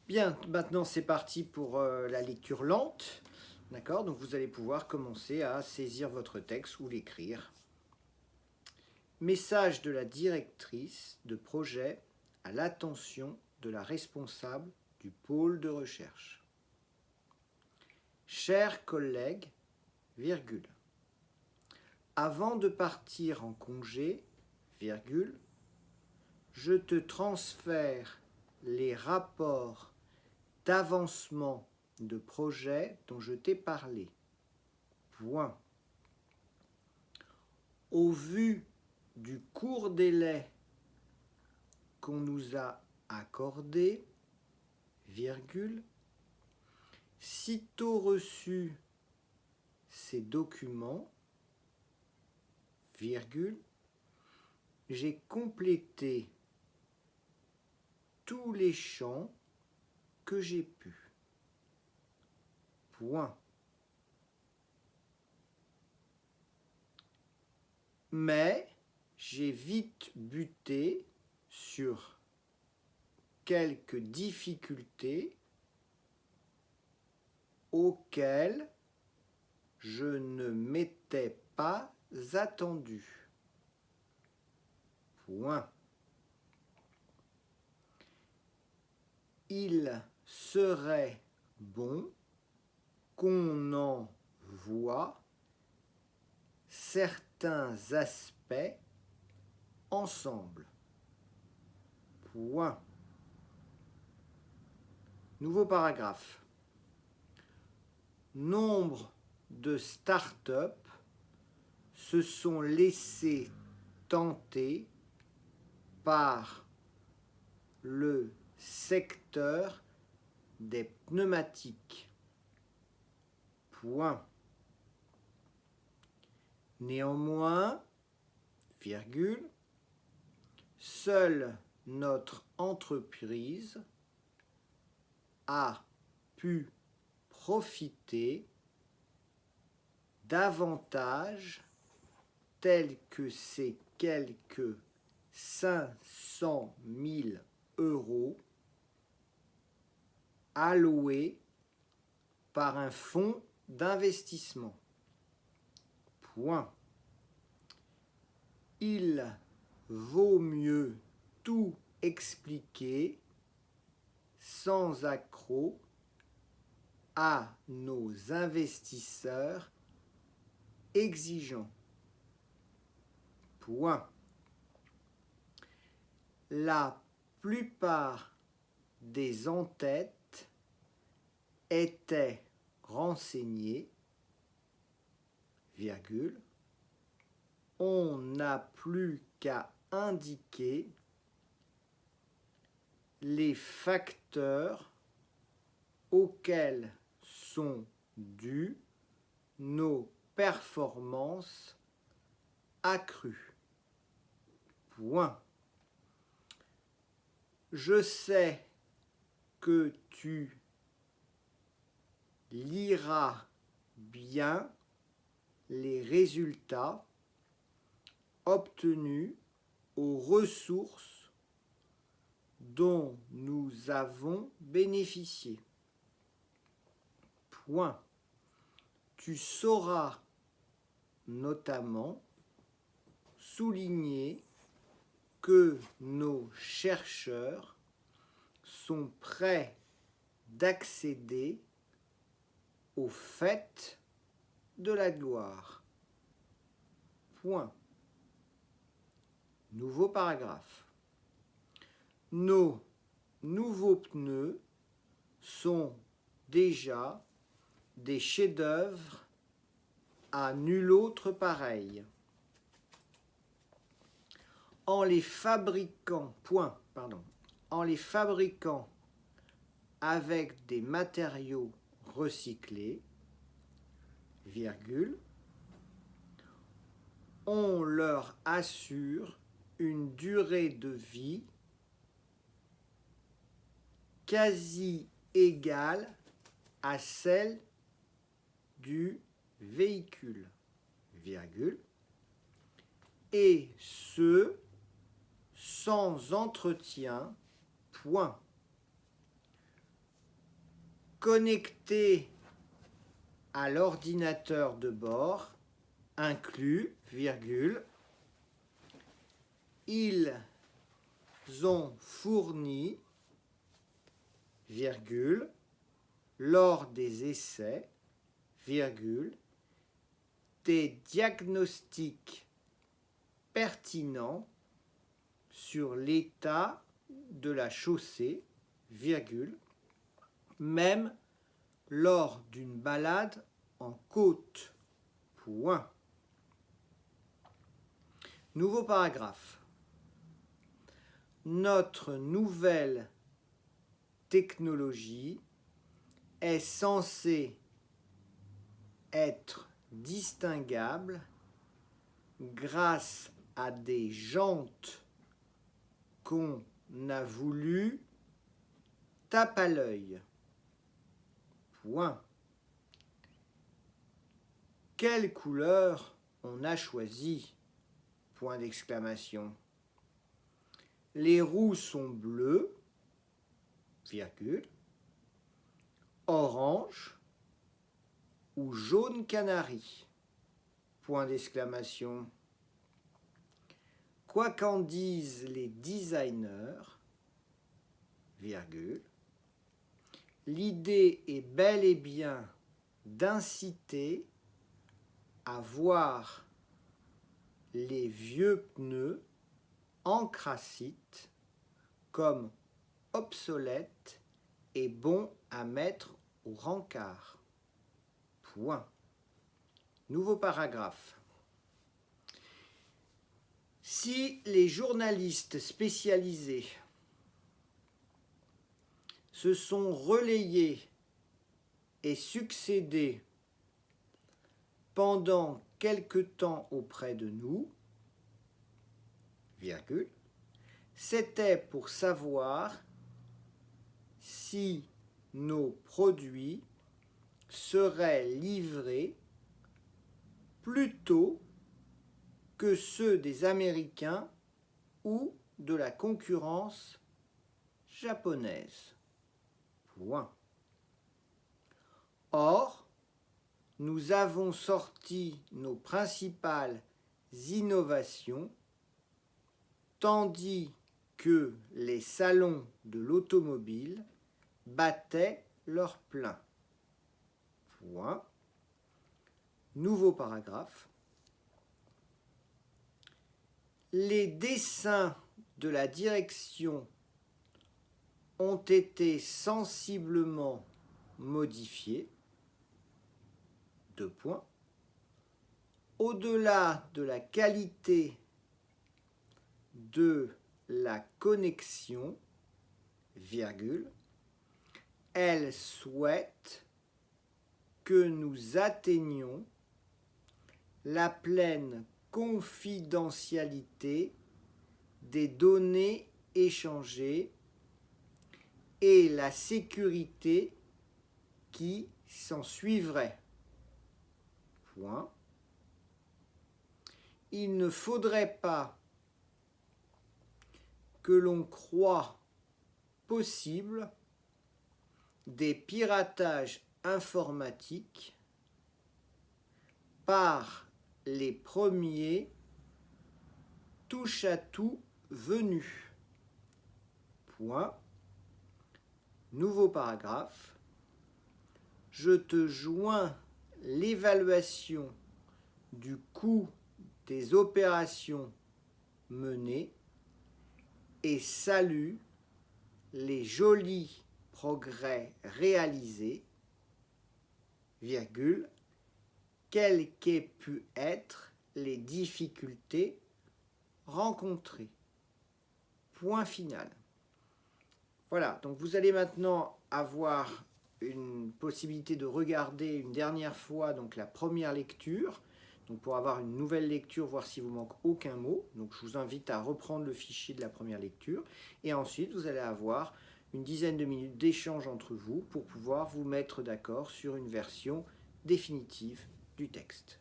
Bien, maintenant c'est parti pour la lecture lente. D'accord? Donc vous allez pouvoir commencer à saisir votre texte ou l'écrire. Message de la directrice de projet à l'attention de la responsable du pôle de recherche. Chers collègues, virgule. Avant de partir en congé, virgule, je te transfère les rapports d'avancement de projet dont je t'ai parlé. Point. Au vu du court délai qu'on nous a accordé, virgule, sitôt reçu ces documents, virgule, j'ai complété tous les champs que j'ai pu. Point. Mais j'ai vite buté sur quelques difficultés auxquelles je ne m'étais pas attendu. Point. Il serait bon qu'on en voit certains aspects ensemble. Point. Nouveau paragraphe. Nombre de start-up se sont laissés tenter par le secteur des pneumatiques. Point. Néanmoins, virgule, seule notre entreprise a pu profiter d'avantages tels que ces quelques 500 000 € alloués par un fonds d'investissement. Point. Il vaut mieux tout expliquer sans accroc à nos investisseurs exigeants. Point. La plupart des en-têtes étaient renseignés, virgule, on n'a plus qu'à indiquer les facteurs auxquels sont dues nos performances accrues. Point. Je sais que tu liras bien les résultats obtenus aux ressources dont nous avons bénéficié. Point. Tu sauras notamment souligner que nos chercheurs sont prêts d'accéder au fait de la gloire. Point. Nouveau paragraphe. Nos nouveaux pneus sont déjà des chefs-d'œuvre à nul autre pareil. En les fabriquant, en les fabriquant avec des matériaux recyclés, virgule, on leur assure une durée de vie quasi égale à celle du véhicule, virgule, et ce, sans entretien, point. connectés à l'ordinateur de bord inclut, virgule, ils ont fourni, virgule, lors des essais, virgule, des diagnostics pertinents sur l'état de la chaussée, virgule, même lors d'une balade en côte. Point. Nouveau paragraphe. Notre nouvelle technologie est censée être distinguable grâce à des jantes qu'on a voulu tape à l'œil. Point. Quelle couleur on a choisi? Point d'exclamation. Les roues sont bleues, virgule, orange ou jaune canari. Point d'exclamation. Quoi qu'en disent les designers, virgule, l'idée est bel et bien d'inciter à voir les vieux pneus anthracite comme obsolètes et bons à mettre au rencard. Point. Nouveau paragraphe. Si les journalistes spécialisés se sont relayés et succédés pendant quelque temps auprès de nous, virgule, c'était pour savoir si nos produits seraient livrés plus tôt que ceux des Américains ou de la concurrence japonaise. Point. Or, nous avons sorti nos principales innovations, tandis que les salons de l'automobile battaient leur plein. Point. Nouveau paragraphe. Les dessins de la direction ont été sensiblement modifiés. Deux points. Au-delà de la qualité de la connexion, virgule, elle souhaite que nous atteignions la pleine confidentialité des données échangées et la sécurité qui s'en suivrait. Point. Il ne faudrait pas que l'on croie possible des piratages informatiques par les premiers touche-à-tout venus. Point. Nouveau paragraphe. Je te joins l'évaluation du coût des opérations menées et salue les jolis progrès réalisés, virgule, quelles qu'aient pu être les difficultés rencontrées. Point final. Voilà, donc vous allez maintenant avoir une possibilité de regarder une dernière fois donc la première lecture, donc pour avoir une nouvelle lecture, voir s'il vous manque aucun mot. Donc je vous invite à reprendre le fichier de la première lecture et ensuite vous allez avoir une dizaine de minutes d'échange entre vous pour pouvoir vous mettre d'accord sur une version définitive du texte.